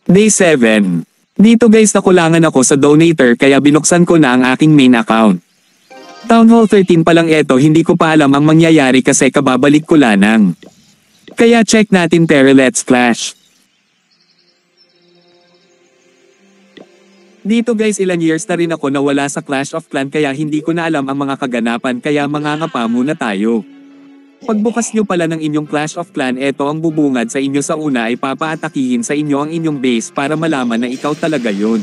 Day 7. Dito guys nakulangan ako sa donator kaya binuksan ko na ang aking main account. Town Hall 13 pa lang eto, hindi ko pa alam ang mangyayari kasi kababalik ko lanang. Kaya check natin tara, let's clash. Dito guys ilang years na rin ako nawala sa Clash of Clans kaya hindi ko na alam ang mga kaganapan kaya mangangapa muna tayo. Pagbukas nyo pala ng inyong Clash of Clans, eto ang bubungad sa inyo. Sa una ay papaatakihin sa inyo ang inyong base para malaman na ikaw talaga yun.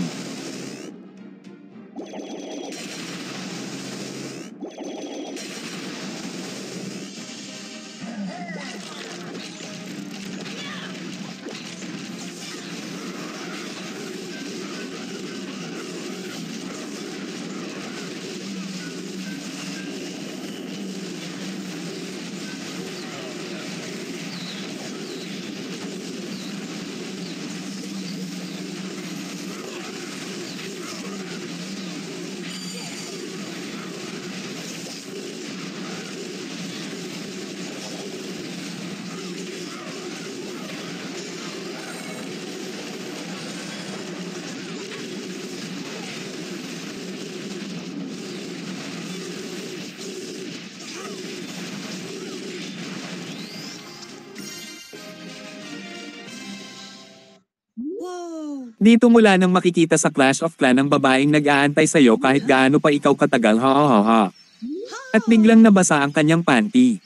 Dito mula nang makikita sa Clash of Clans ang babaeng nag-aantay sa'yo kahit gaano pa ikaw katagal, ha ha ha. At biglang nabasa ang kanyang panty.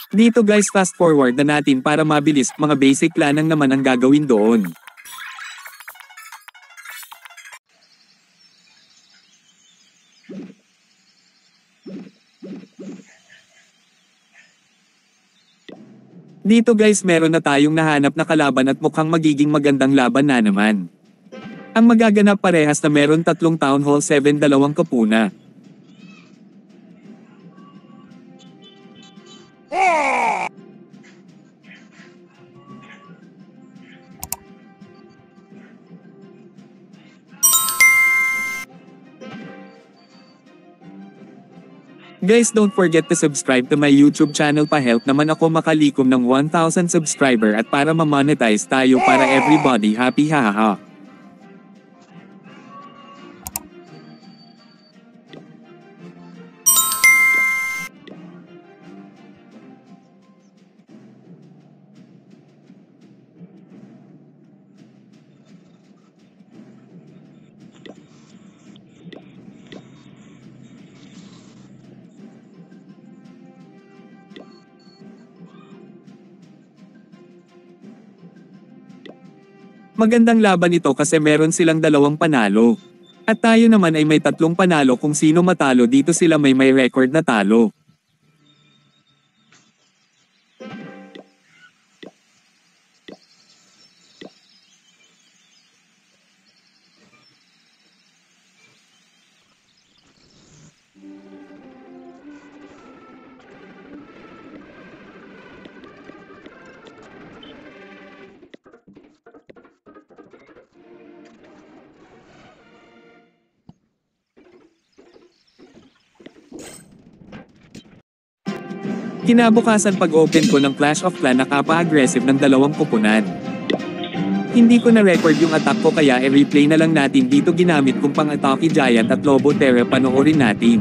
Dito guys fast forward na natin para mabilis, mga basic lang naman ang gagawin doon. Dito guys meron na tayong nahanap na kalaban at mukhang magiging magandang laban na naman. Ang magaganap parehas na meron 3 Town Hall 7 2 kapuna. Guys, don't forget to subscribe to my YouTube channel, pa-help naman ako makalikom ng 1,000 subscriber at para ma-monetize tayo para everybody happy, hahaha. Magandang laban ito kasi meron silang 2 panalo. At tayo naman ay may 3 panalo, kung sino matalo dito sila may record na talo. Kinabukasan pag-open ko ng Clash of Clans nakapa-aggressive ng 2 kupunan. Hindi ko na-record yung attack ko kaya i-replay na lang natin dito, ginamit kong pang-atake Giant at Lobo Terra, panoorin natin.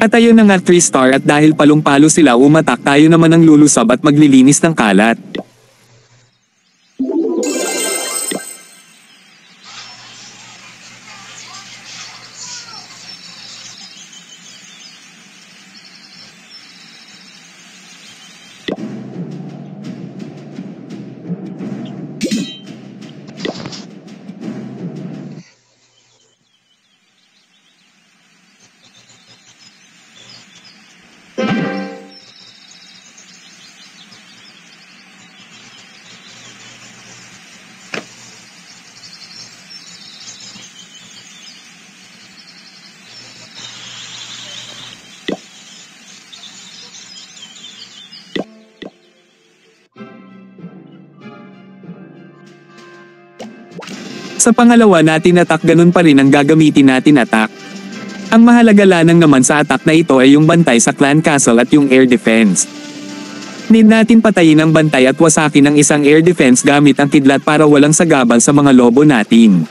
At ayun na nga 3 star at dahil palong-palo sila umatak tayo naman ng lulusab at maglilinis ng kalat. Sa pangalawa natin attack ganun pa rin ang gagamitin natin attack. Ang mahalaga lanang naman sa attack na ito ay yung bantay sa clan castle at yung air defense. Need natin patayin ang bantay at wasakin ng isang air defense gamit ang kidlat para walang sagabal sa mga lobo natin.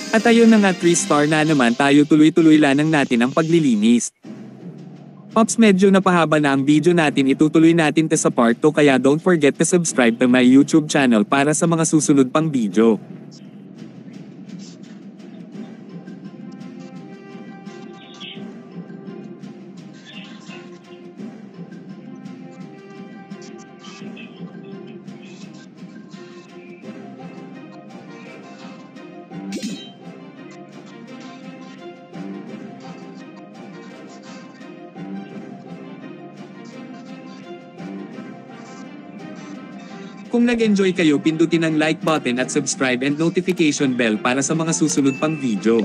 At ayun na nga 3 star na naman tayo tuloy-tuloy lanang natin ang paglilinis. Pops medyo napahaba na ang video natin itutuloy natin sa part 2 kaya don't forget to subscribe to my YouTube channel para sa mga susunod pang video. Kung nag-enjoy kayo pindutin ang like button at subscribe and notification bell para sa mga susunod pang video.